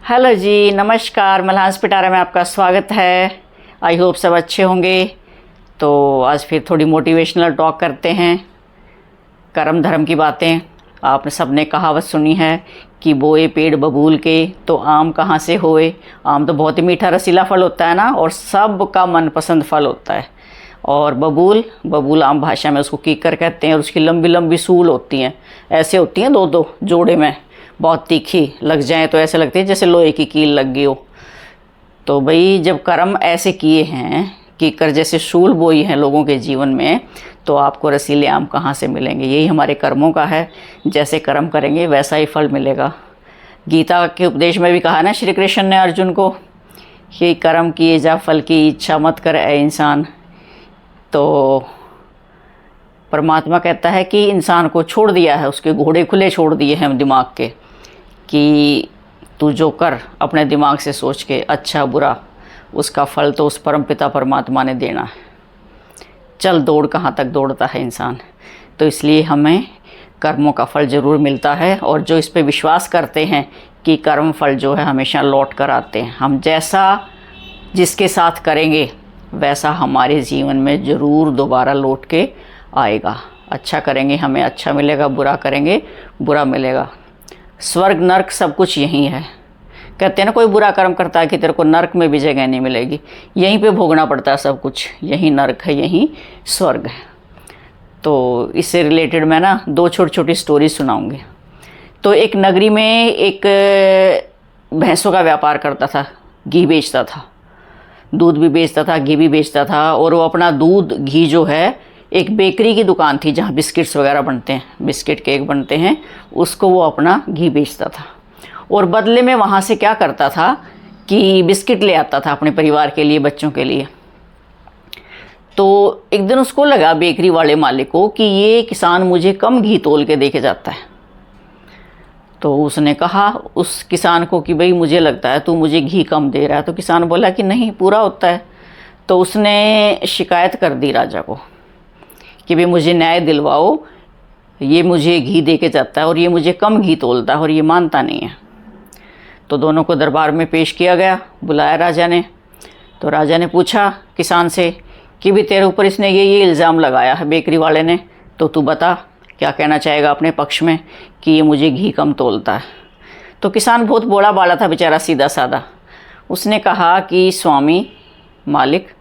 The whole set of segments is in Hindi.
हेलो जी, नमस्कार। मल्हास पिटारा में आपका स्वागत है। आई होप सब अच्छे होंगे। तो आज फिर थोड़ी मोटिवेशनल टॉक करते हैं, कर्म धर्म की बातें। आपने सबने कहावत सुनी है कि बोए पेड़ बबूल के तो आम कहाँ से होए। आम तो बहुत ही मीठा रसीला फल होता है ना, और सबका मनपसंद फल होता है। और बबूल बबूल आम भाषा में उसको कीकर कहते हैं, और उसकी लंबी लंबी सूल होती हैं, ऐसे होती हैं दो दो जोड़े में, बहुत तीखी, लग जाए तो ऐसे लगती है जैसे लोहे की कील लग गई हो। तो भाई जब कर्म ऐसे किए हैं, कीकर जैसे सूल बोई हैं लोगों के जीवन में, तो आपको रसीले आम कहाँ से मिलेंगे। यही हमारे कर्मों का है, जैसे कर्म करेंगे वैसा ही फल मिलेगा। गीता के उपदेश में भी कहा ना श्री कृष्ण ने अर्जुन को, ये कर्म किए जा फल की इच्छा मत कर ए इंसान। तो परमात्मा कहता है कि इंसान को छोड़ दिया है, उसके घोड़े खुले छोड़ दिए हैं दिमाग के, कि तू जो कर अपने दिमाग से सोच के, अच्छा बुरा, उसका फल तो उस परमपिता परमात्मा ने देना है। चल दौड़, कहाँ तक दौड़ता है इंसान। तो इसलिए हमें कर्मों का फल ज़रूर मिलता है, और जो इस पे विश्वास करते हैं कि कर्म फल जो है हमेशा लौट कर आते हैं, हम जैसा जिसके साथ करेंगे वैसा हमारे जीवन में ज़रूर दोबारा लौट के आएगा। अच्छा करेंगे हमें अच्छा मिलेगा, बुरा करेंगे बुरा मिलेगा। स्वर्ग नर्क सब कुछ यहीं है। कहते हैं ना, कोई बुरा कर्म करता है कि तेरे को नर्क में भी जगह नहीं मिलेगी, यहीं पे भोगना पड़ता है सब कुछ। यहीं नर्क है, यहीं स्वर्ग है। तो इससे रिलेटेड मैं ना दो छोटी छोटी स्टोरी सुनाऊंगी। तो एक नगरी में एक भैंसों का व्यापार करता था, घी बेचता था, दूध भी बेचता था, घी भी बेचता था। और वो अपना दूध घी जो है, एक बेकरी की दुकान थी जहाँ बिस्किट्स वगैरह बनते हैं, बिस्किट केक बनते हैं, उसको वो अपना घी बेचता था। और बदले में वहाँ से क्या करता था कि बिस्किट ले आता था अपने परिवार के लिए, बच्चों के लिए। तो एक दिन उसको लगा बेकरी वाले मालिक को कि ये किसान मुझे कम घी तोल के देके जाता है। तो उसने कहा उस किसान को कि भाई मुझे लगता है तू मुझे घी कम दे रहा है। तो किसान बोला कि नहीं, पूरा होता है। तो उसने शिकायत कर दी राजा को कि भाई मुझे न्याय दिलवाओ, ये मुझे घी दे के जाता है और ये मुझे कम घी तोलता है और ये मानता नहीं है। तो दोनों को दरबार में पेश किया गया, बुलाया राजा ने। तो राजा ने पूछा किसान से कि भी तेरे ऊपर इसने ये इल्ज़ाम लगाया है बेकरी वाले ने, तो तू बता क्या कहना चाहेगा अपने पक्ष में कि ये मुझे घी कम तोलता है। तो किसान बहुत भोला बाला था बेचारा, सीधा साधा। उसने कहा कि स्वामी मालिक,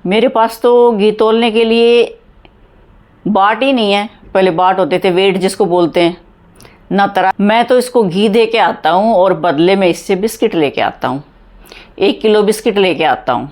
मेरे पास तो घी तोलने के लिए बाट ही नहीं है। पहले बाट होते थे, वेट जिसको बोलते हैं ना, तरह मैं तो इसको घी दे के आता हूँ और बदले में इससे बिस्किट लेके आता हूँ, 1 किलो बिस्किट लेके आता हूँ।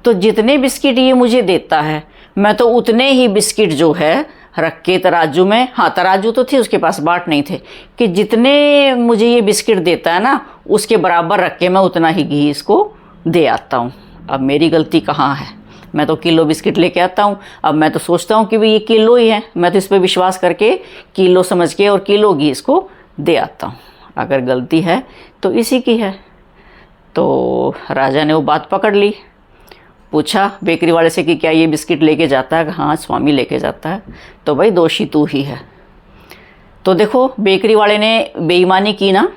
तो जितने बिस्किट ये मुझे देता है, मैं तो उतने ही बिस्किट जो है रख के तराजू में, हाँ तराजू तो थी उसके पास, बाट नहीं थे, कि जितने मुझे ये बिस्किट देता है ना उसके बराबर रख के मैं उतना ही घी इसको दे आता हूँ। अब मेरी गलती कहाँ है? मैं तो किलो बिस्किट लेके आता हूँ। अब मैं तो सोचता हूँ कि भाई ये किलो ही है, मैं तो इस पर विश्वास करके किलो समझ के और किलो घी इसको दे आता हूँ। अगर गलती है तो इसी की है। तो राजा ने वो बात पकड़ ली, पूछा बेकरी वाले से कि क्या ये बिस्किट लेके जाता है? हाँ स्वामी लेके जाता है। तो भाई दोषी तू ही है। तो देखो बेकरी वाले ने बेईमानी की ना,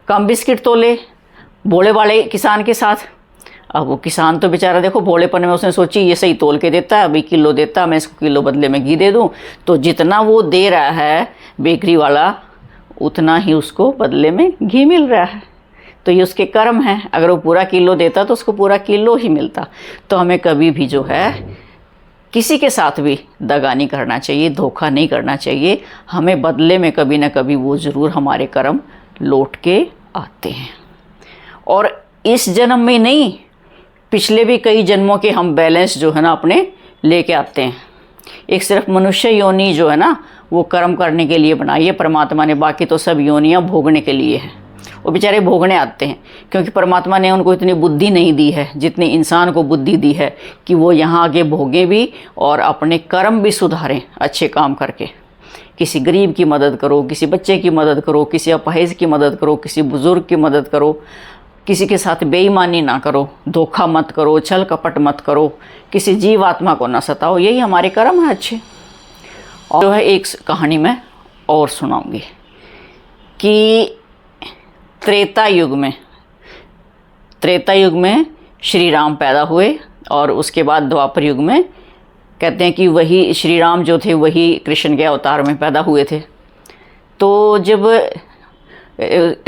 कम बिस्किट तोले भोले वाले किसान के साथ। अब वो किसान तो बेचारा देखो भोलेपन में उसने सोची ये सही तोल के देता है, अभी किलो देता है, मैं इसको किलो बदले में घी दे दूं। तो जितना वो दे रहा है बेकरी वाला, उतना ही उसको बदले में घी मिल रहा है। तो ये उसके कर्म हैं। अगर वो पूरा किलो देता तो उसको पूरा किलो ही मिलता। तो हमें कभी भी जो है किसी के साथ भी दगा नहीं करना चाहिए, धोखा नहीं करना चाहिए। हमें बदले में कभी ना कभी वो ज़रूर हमारे कर्म लौट के आते हैं। और इस जन्म में नहीं, पिछले भी कई जन्मों के हम बैलेंस जो है ना अपने लेके आते हैं। एक सिर्फ मनुष्य योनि जो है ना वो कर्म करने के लिए बनाई है परमात्मा ने, बाकी तो सब योनियाँ भोगने के लिए हैं। वो बेचारे भोगने आते हैं क्योंकि परमात्मा ने उनको इतनी बुद्धि नहीं दी है जितनी इंसान को बुद्धि दी है कि वो यहाँ आगे भोगें भी और अपने कर्म भी सुधारें अच्छे काम करके। किसी गरीब की मदद करो, किसी बच्चे की मदद करो, किसी अपाहिज की मदद करो, किसी बुज़ुर्ग की मदद करो, किसी के साथ बेईमानी ना करो, धोखा मत करो, छल कपट मत करो, किसी जीव आत्मा को ना सताओ। यही हमारे कर्म है अच्छे। और जो है एक कहानी मैं और सुनाऊंगी कि त्रेता युग में, त्रेता युग में श्री राम पैदा हुए और उसके बाद द्वापर युग में कहते हैं कि वही श्री राम जो थे वही कृष्ण के अवतार में पैदा हुए थे। तो जब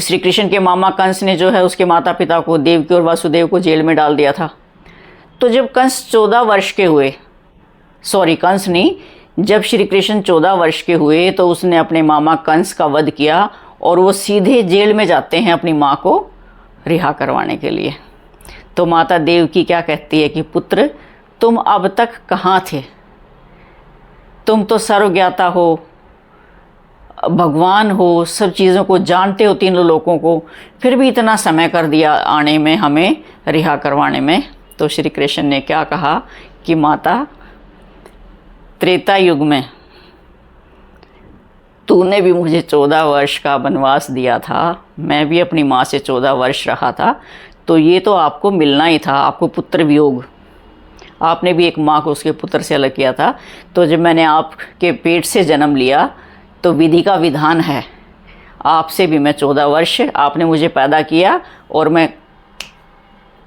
श्री कृष्ण के मामा कंस ने जो है उसके माता पिता को, देवकी और वासुदेव को, जेल में डाल दिया था। तो जब कंस 14 वर्ष के हुए, कंस नहीं, जब श्री कृष्ण 14 वर्ष के हुए तो उसने अपने मामा कंस का वध किया और वो सीधे जेल में जाते हैं अपनी माँ को रिहा करवाने के लिए। तो माता देवकी क्या कहती है कि पुत्र, तुम अब तक कहाँ थे? तुम तो सर्वज्ञाता हो, भगवान हो, सब चीज़ों को जानते हो, तीनों लोगों को, फिर भी इतना समय कर दिया आने में, हमें रिहा करवाने में। तो श्री कृष्ण ने क्या कहा कि माता, त्रेता युग में तूने भी मुझे 14 वर्ष का वनवास दिया था, मैं भी अपनी माँ से 14 वर्ष रहा था, तो ये तो आपको मिलना ही था, आपको पुत्र वियोग, आपने भी एक माँ को उसके पुत्र से अलग किया था। तो जब मैंने आपके पेट से जन्म लिया तो विधि का विधान है, आपसे भी मैं 14 वर्ष, आपने मुझे पैदा किया और मैं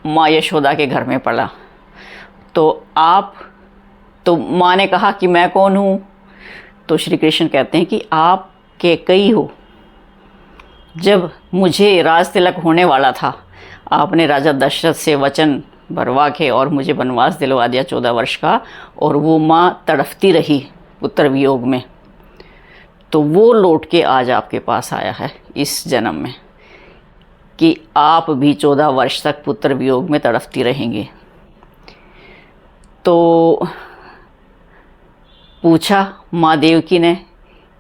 माँ यशोदा के घर में पला। तो माँ ने कहा कि मैं कौन हूँ? तो श्री कृष्ण कहते हैं कि आप कैकेयी हो। जब मुझे राज तिलक होने वाला था, आपने राजा दशरथ से वचन भरवा के और मुझे वनवास दिलवा दिया 14 वर्ष का, और वो माँ तड़फती रही पुत्र वियोग में, तो वो लौट के आज आपके पास आया है इस जन्म में कि आप भी 14 वर्ष तक पुत्र वियोग में तड़फती रहेंगे। तो पूछा माँ देवकी ने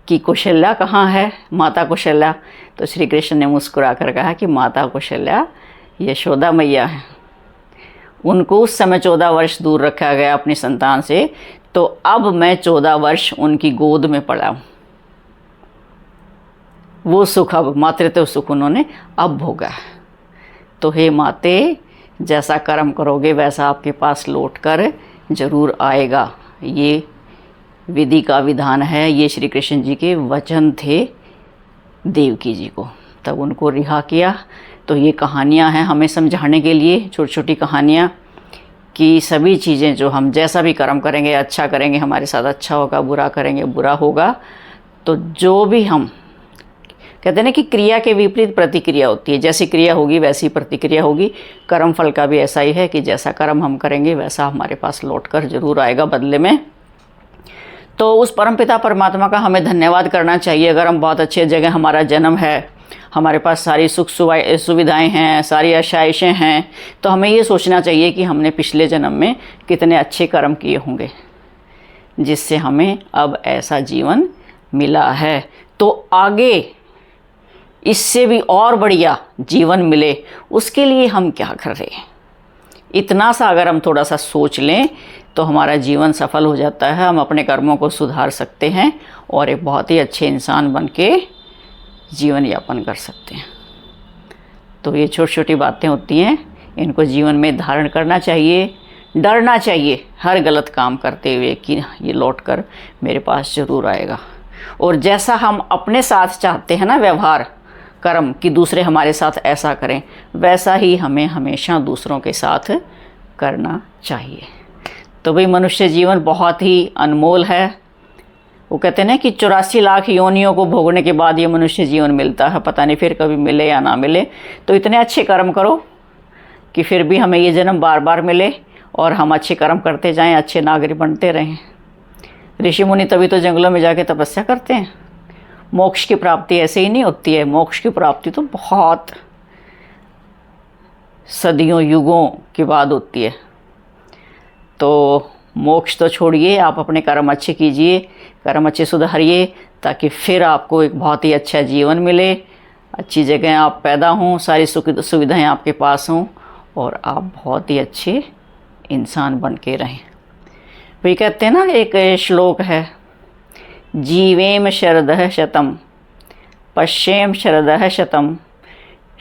कि कौशल्या कहाँ है, माता कौशल्या? तो श्री कृष्ण ने मुस्कुरा कर कहा कि माता कौशल्या यशोदा मैया है, उनको उस समय 14 वर्ष दूर रखा गया अपनी संतान से, तो अब मैं 14 वर्ष उनकी गोद में पड़ा हूँ। वो सुख, अब मातृत्व सुख उन्होंने अब भोगा। तो हे माते, जैसा कर्म करोगे वैसा आपके पास लौट कर जरूर आएगा। ये विधि का विधान है, ये श्री कृष्ण जी के वचन थे देवकी जी को। तब उनको रिहा किया। तो ये कहानियाँ हैं हमें समझाने के लिए, छोटी छोटी कहानियाँ, कि सभी चीज़ें जो हम जैसा भी कर्म करेंगे, अच्छा करेंगे हमारे साथ अच्छा होगा, बुरा करेंगे बुरा होगा। तो जो भी हम कहते हैं ना कि क्रिया के विपरीत प्रतिक्रिया होती है, जैसी क्रिया होगी वैसी प्रतिक्रिया होगी। कर्म फल का भी ऐसा ही है कि जैसा कर्म हम करेंगे वैसा हमारे पास लौट कर जरूर आएगा बदले में। तो उस परमपिता परमात्मा का हमें धन्यवाद करना चाहिए। अगर हम बहुत अच्छे जगह हमारा जन्म है, हमारे पास सारी सुख सुविधाएं हैं, सारी आशाइशें हैं, तो हमें ये सोचना चाहिए कि हमने पिछले जन्म में कितने अच्छे कर्म किए होंगे जिससे हमें अब ऐसा जीवन मिला है। तो आगे इससे भी और बढ़िया जीवन मिले, उसके लिए हम क्या कर रहे हैं, इतना सा अगर हम थोड़ा सा सोच लें तो हमारा जीवन सफल हो जाता है। हम अपने कर्मों को सुधार सकते हैं और एक बहुत ही अच्छे इंसान बन के जीवन यापन कर सकते हैं। तो ये छोटी छोटी बातें होती हैं, इनको जीवन में धारण करना चाहिए। डरना चाहिए हर गलत काम करते हुए कि ये लौट कर मेरे पास ज़रूर आएगा। और जैसा हम अपने साथ चाहते हैं ना व्यवहार कर्म कि दूसरे हमारे साथ ऐसा करें, वैसा ही हमें हमेशा दूसरों के साथ करना चाहिए। तो भाई मनुष्य जीवन बहुत ही अनमोल है। वो कहते हैं ना कि 84 लाख योनियों को भोगने के बाद ये मनुष्य जीवन मिलता है, पता नहीं फिर कभी मिले या ना मिले। तो इतने अच्छे कर्म करो कि फिर भी हमें ये जन्म बार बार मिले और हम अच्छे कर्म करते जाएं, अच्छे नागरिक बनते रहें। ऋषि मुनि तभी तो जंगलों में जाके तपस्या करते हैं। मोक्ष की प्राप्ति ऐसे ही नहीं होती है, मोक्ष की प्राप्ति तो बहुत सदियों युगों के बाद होती है। तो मोक्ष तो छोड़िए, आप अपने कर्म अच्छे कीजिए, कर्म अच्छे सुधारिए, ताकि फिर आपको एक बहुत ही अच्छा जीवन मिले, अच्छी जगह आप पैदा हों, सारी सुख सुविधाएं आपके पास हों और आप बहुत ही अच्छे इंसान बन के रहें। वही कहते हैं ना, एक श्लोक है, जीवेम शरदः शतम पश्येम शरदः शतम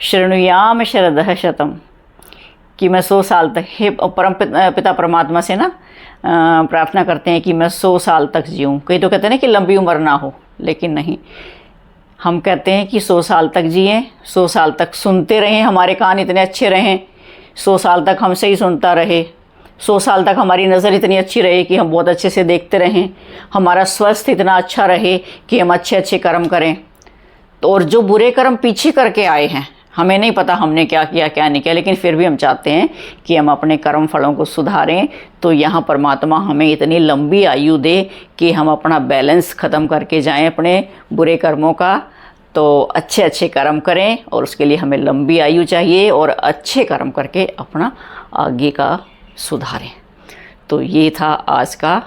शृणुयाम शरदः शतम, कि मैं 100 साल तक, हे परम पिता परमात्मा से ना प्रार्थना करते हैं कि मैं 100 साल तक जीऊँ। कई तो कहते हैं ना कि लंबी उम्र ना हो, लेकिन नहीं, हम कहते हैं कि 100 साल तक जिएँ, 100 साल तक सुनते रहें, हमारे कान इतने अच्छे रहें 100 साल तक हमसे ही सुनता रहे, 100 साल तक हमारी नज़र इतनी अच्छी रहे कि हम बहुत अच्छे से देखते रहें, हमारा स्वास्थ्य इतना अच्छा रहे कि हम अच्छे अच्छे कर्म करें। तो और जो बुरे कर्म पीछे करके आए हैं, हमें नहीं पता हमने क्या किया क्या नहीं किया, लेकिन फिर भी हम चाहते हैं कि हम अपने कर्म फलों को सुधारें। तो यहाँ परमात्मा हमें इतनी लंबी आयु दे कि हम अपना बैलेंस ख़त्म करके जाएं अपने बुरे कर्मों का। तो अच्छे अच्छे कर्म करें और उसके लिए हमें लंबी आयु चाहिए, और अच्छे कर्म करके अपना आगे का सुधारें। तो ये था आज का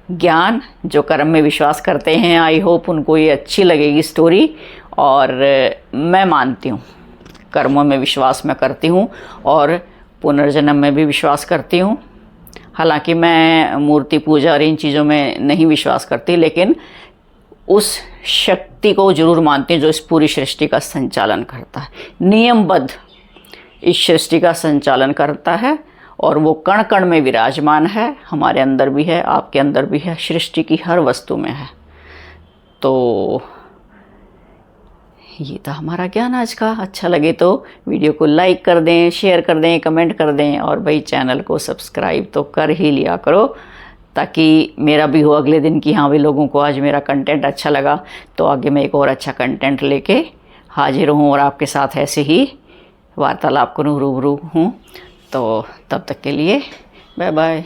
ज्ञान। जो कर्म में विश्वास करते हैं, आई होप उनको ये अच्छी लगेगी स्टोरी। और मैं मानती हूँ, कर्मों में विश्वास मैं करती हूँ और पुनर्जन्म में भी विश्वास करती हूँ। हालांकि मैं मूर्ति पूजा और इन चीज़ों में नहीं विश्वास करती, लेकिन उस शक्ति को ज़रूर मानती हूँ जो इस पूरी सृष्टि का संचालन करता है, नियमबद्ध इस सृष्टि का संचालन करता है, और वो कण कण में विराजमान है। हमारे अंदर भी है, आपके अंदर भी है, सृष्टि की हर वस्तु में है। तो ये था हमारा ज्ञान आज का। अच्छा लगे तो वीडियो को लाइक कर दें, शेयर कर दें, कमेंट कर दें, और भाई चैनल को सब्सक्राइब तो कर ही लिया करो, ताकि मेरा भी हो अगले दिन कि हाँ भाई लोगों को आज मेरा कंटेंट अच्छा लगा, तो आगे मैं एक और अच्छा कंटेंट लेके हाजिर हूँ और आपके साथ ऐसे ही वार्तालाप करूँ, रूबरू हूँ। तो तब तक के लिए बाय बाय।